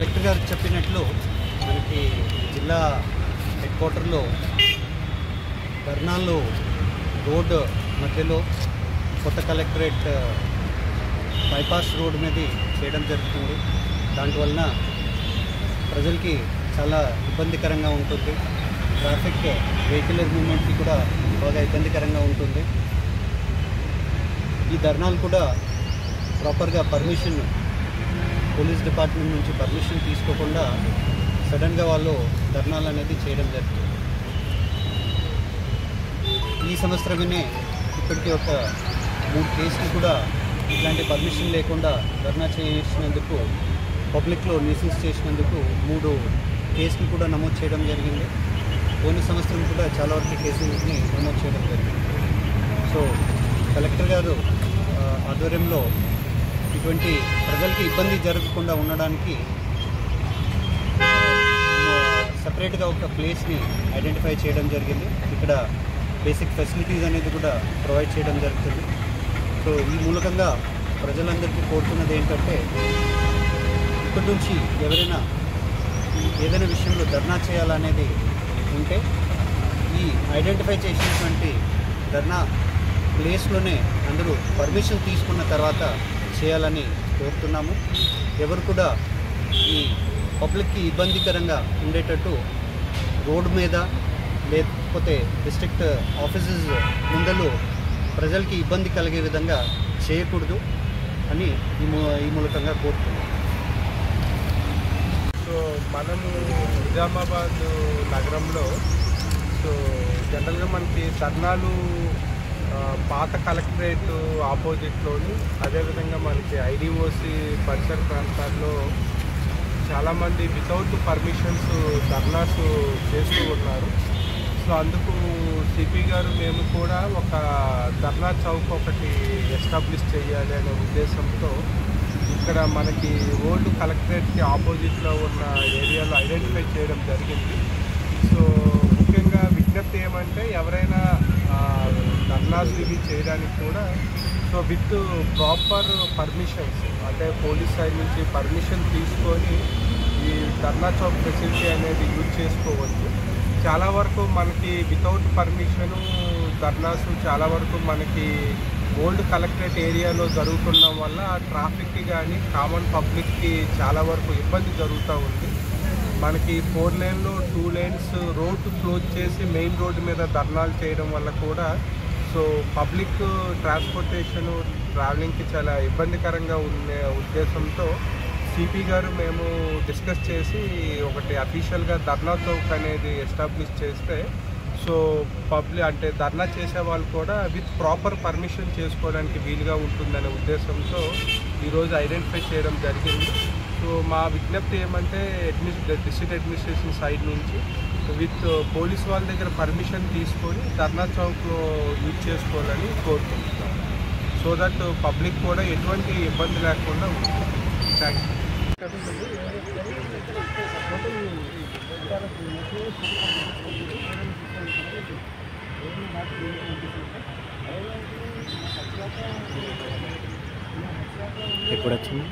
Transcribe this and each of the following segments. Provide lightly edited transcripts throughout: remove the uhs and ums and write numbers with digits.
Collector గారు చెప్పినట్లు మనకి జిల్లా హెడ్ క్వార్టర్లో ధర్నాలు రోడ్ మధ్యలో కొత్త కలెక్టరేట్ బైపాస్ రోడ్ మీద చేయడం జరుగుతుంది. దానివలన ప్రజలకి చాలా ఇబ్బందికరంగా ఉంటుంది. ట్రాఫిక్ వెహికల్ మూవ్మెంట్కి కూడా బాగా ఇబ్బందికరంగా ఉంటుంది. ఈ ధర్నాలు కూడా ప్రాపర్గా పర్మిషన్ పోలీస్ డిపార్ట్మెంట్ నుంచి పర్మిషన్ తీసుకోకుండా సడన్గా వాళ్ళు ధర్నాలు అనేది చేయడం జరుగుతుంది. ఈ సంవత్సరమే ఇప్పటికీ ఒక 3 కేసులు కూడా ఇట్లాంటి పర్మిషన్ లేకుండా ధర్నా చేసినందుకు, పబ్లిక్లో న్యూసెన్స్ చేసినందుకు 3 కేసులు కూడా నమోదు చేయడం జరిగింది. పోయిన సంవత్సరం కూడా చాలా వరకు కేసులని నమోదు చేయడం జరిగింది. సో కలెక్టర్ గారు ఆధ్వర్యంలో ఇటువంటి ప్రజలకి ఇబ్బంది జరగకుండా ఉండడానికి సపరేట్గా ఒక ప్లేస్ని ఐడెంటిఫై చేయడం జరిగింది. ఇక్కడ బేసిక్ ఫెసిలిటీస్ అనేది కూడా ప్రొవైడ్ చేయడం జరుగుతుంది. సో ఈ మూలకంగా ప్రజలందరికీ కోరుతున్నది ఏంటంటే, ఇప్పటి నుంచి ఎవరైనా ఏదైనా విషయంలో ధర్నా చేయాలనేది ఉంటే ఈ ఐడెంటిఫై చేసినటువంటి ధర్నా ప్లేస్లోనే అందరూ పర్మిషన్ తీసుకున్న తర్వాత చేయాలని కోరుతున్నాము. ఎవరు కూడా ఈ పబ్లిక్కి ఇబ్బందికరంగా ఉండేటట్టు రోడ్డు మీద లేకపోతే డిస్ట్రిక్ట్ ఆఫీసెస్ ముందలు ప్రజలకి ఇబ్బంది కలిగే విధంగా చేయకూడదు అని ఈ మూలకంగా కోరుతున్నాం. సో మనము నిజామాబాద్ నగరంలో జనరల్గా మనకి ధర్నాలు పాత కలెక్టరేట్ ఆపోజిట్లోని, అదేవిధంగా మనకి ఐడిఓసి పరిసర ప్రాంతాల్లో చాలామంది వితౌట్ పర్మిషన్స్ ధర్నాస్ చేస్తూ ఉన్నారు. సో అందుకు సిపి గారు మేము కూడా ఒక ధర్నా చౌక్ ఒకటి ఎస్టాబ్లిష్ చేయాలి అనే ఉద్దేశంతో ఇక్కడ మనకి ఓల్డ్ కలెక్టరేట్కి ఆపోజిట్లో ఉన్న ఏరియాలో ఐడెంటిఫై చేయడం జరిగింది. సో ముఖ్యంగా విజ్ఞప్తి ఏమంటే, ఎవరైనా ధర్నాస్ ఇవి చేయడానికి కూడా సో విత్ ప్రాపర్ పర్మిషన్స్, అంటే పోలీస్ సైడ్ నుంచి పర్మిషన్ తీసుకొని ఈ ధర్నా చౌక్ ఫెసిలిటీ అనేది యూజ్ చేసుకోవచ్చు. చాలా వరకు మనకి వితౌట్ పర్మిషను ధర్నాస్ చాలా వరకు మనకి ఓల్డ్ కలెక్టరేట్ ఏరియాలో జరుగుతుండడం వల్ల ట్రాఫిక్కి కానీ కామన్ పబ్లిక్కి చాలా వరకు ఇబ్బంది జరుగుతూ ఉంది. మనకి 4 లేన్లో 2 లేన్స్ రోడ్డు క్లోజ్ చేసి మెయిన్ రోడ్డు మీద ధర్నాలు చేయడం వల్ల కూడా సో పబ్లిక్ ట్రాన్స్పోర్టేషను ట్రావెలింగ్కి చాలా ఇబ్బందికరంగా ఉండే ఉద్దేశంతో సిపి గారు మేము డిస్కస్ చేసి ఒకటి అఫీషియల్గా ధర్నా చౌక్ అనేది ఎస్టాబ్లిష్ చేస్తే సో పబ్లిక్ అంటే ధర్నా చేసే వాళ్ళు కూడా విత్ ప్రాపర్ పర్మిషన్ చేసుకోవడానికి వీలుగా ఉంటుందనే ఉద్దేశంతో ఈరోజు ఐడెంటిఫై చేయడం జరిగింది. సో మా విజ్ఞప్తి ఏమంటే, డిస్ట్రిక్ట్ అడ్మినిస్ట్రేషన్ సైడ్ నుంచి విత్ పోలీస్ వాళ్ళ దగ్గర పర్మిషన్ తీసుకొని ధర్నా చౌక్లో యూజ్ చేసుకోవాలని కోరుకుంటున్నాం. సో దట్ పబ్లిక్ కూడా ఎటువంటి ఇబ్బంది లేకుండా ఉంటుంది. Thank you. ఎప్పుడు వచ్చింది?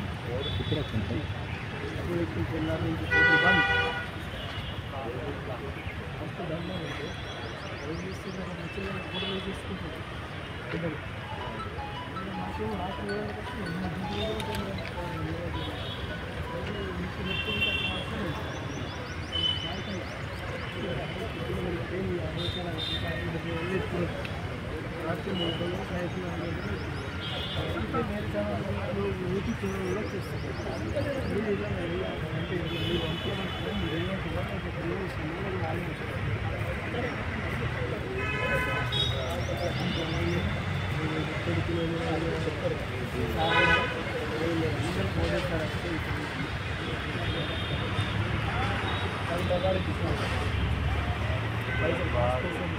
Vai